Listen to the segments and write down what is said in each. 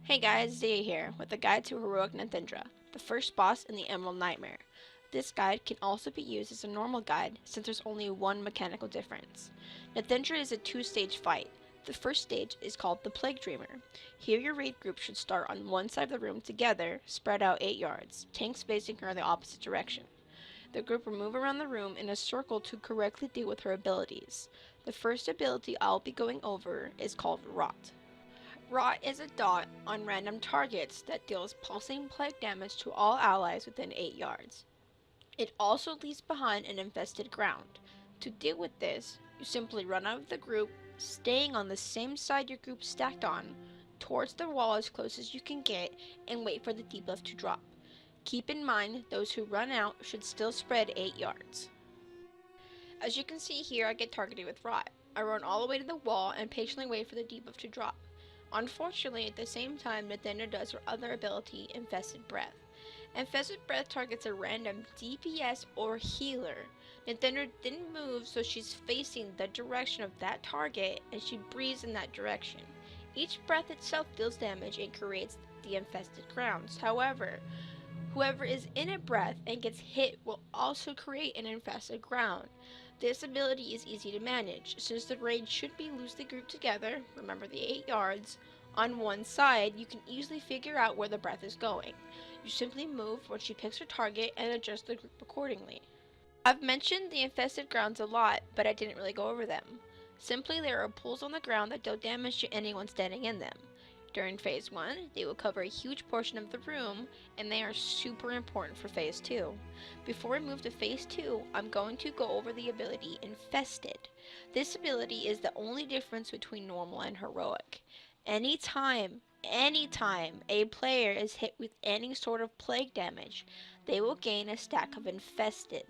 Hey guys, Zia here with a guide to Heroic Nythendra, the first boss in the Emerald Nightmare. This guide can also be used as a normal guide since there's only one mechanical difference. Nythendra is a two-stage fight. The first stage is called the Plague Dreamer. Here your raid group should start on one side of the room together, spread out 8 yards, tanks facing her in the opposite direction. The group will move around the room in a circle to correctly deal with her abilities. The first ability I'll be going over is called Rot. Rot is a dot on random targets that deals pulsing plague damage to all allies within 8 yards. It also leaves behind an infested ground. To deal with this, you simply run out of the group, staying on the same side your group stacked on, towards the wall as close as you can get, and wait for the debuff to drop. Keep in mind, those who run out should still spread 8 yards. As you can see here, I get targeted with Rot. I run all the way to the wall and patiently wait for the debuff to drop. Unfortunately, at the same time, Nythendra does her other ability, Infested Breath. Infested Breath targets a random DPS or healer. Nythendra didn't move, so she's facing the direction of that target, and she breathes in that direction. Each breath itself deals damage and creates the infested grounds. However, whoever is in a breath and gets hit will also create an infested ground. This ability is easy to manage, since the raid should be loosely grouped together, remember the 8 yards, on one side. You can easily figure out where the breath is going. You simply move when she picks her target and adjust the group accordingly. I've mentioned the infested grounds a lot, but I didn't really go over them. Simply, there are pools on the ground that deal damage to anyone standing in them. During Phase 1, they will cover a huge portion of the room, and they are super important for Phase 2. Before we move to Phase 2, I'm going to go over the ability Infested. This ability is the only difference between normal and heroic. Anytime a player is hit with any sort of plague damage, they will gain a stack of Infested.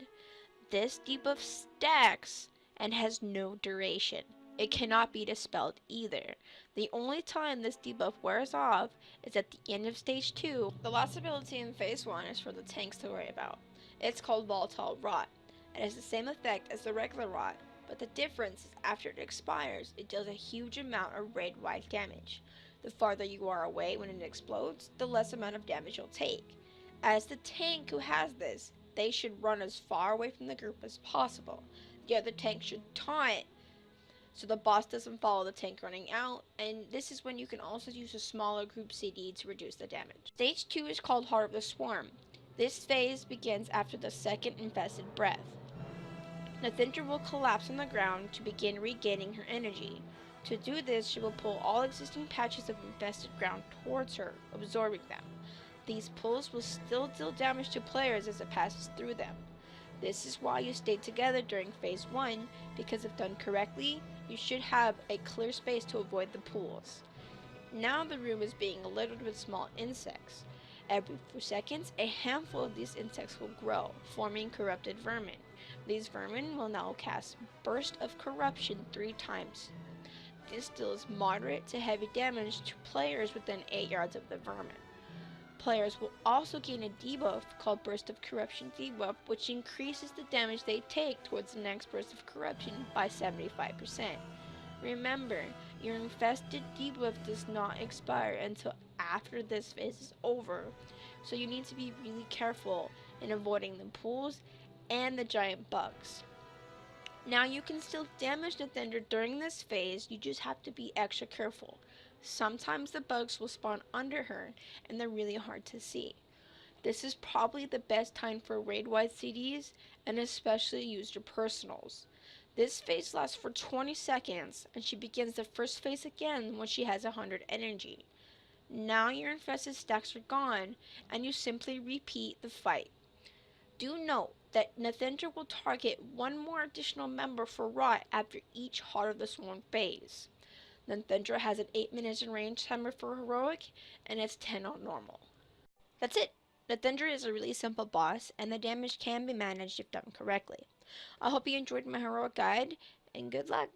This debuff stacks and has no duration. It cannot be dispelled either. The only time this debuff wears off is at the end of Stage 2. The last ability in Phase 1 is for the tanks to worry about. It's called Volatile Rot. It has the same effect as the regular Rot, but the difference is after it expires, it does a huge amount of raid-wide damage. The farther you are away when it explodes, the less amount of damage you'll take. As the tank who has this, they should run as far away from the group as possible. The other tank should taunt so the boss doesn't follow the tank running out, and this is when you can also use a smaller group CD to reduce the damage. Stage 2 is called Heart of the Swarm. This phase begins after the second infested breath. Nythendra will collapse on the ground to begin regaining her energy. To do this, she will pull all existing patches of infested ground towards her, absorbing them. These pulls will still deal damage to players as it passes through them. This is why you stay together during Phase 1, because if done correctly, you should have a clear space to avoid the pools. Now the room is being littered with small insects. Every few seconds, a handful of these insects will grow, forming corrupted vermin. These vermin will now cast Burst of Corruption 3 times. This deals moderate to heavy damage to players within 8 yards of the vermin. Players will also gain a debuff called Burst of Corruption debuff, which increases the damage they take towards the next Burst of Corruption by 75%. Remember, your infested debuff does not expire until after this phase is over, so you need to be really careful in avoiding the pools and the giant bugs. Now you can still damage Nythendra during this phase, you just have to be extra careful. Sometimes the bugs will spawn under her, and they're really hard to see. This is probably the best time for raid-wide CDs, and especially use your personals. This phase lasts for 20 seconds, and she begins the first phase again when she has 100 energy. Now your infested stacks are gone, and you simply repeat the fight. Do note that Nythendra will target one more additional member for Rot after each Heart of the Swarm phase. Nythendra has an 8 minutes in range timer for heroic, and it's 10 on normal. That's it. Nythendra is a really simple boss, and the damage can be managed if done correctly. I hope you enjoyed my heroic guide, and good luck!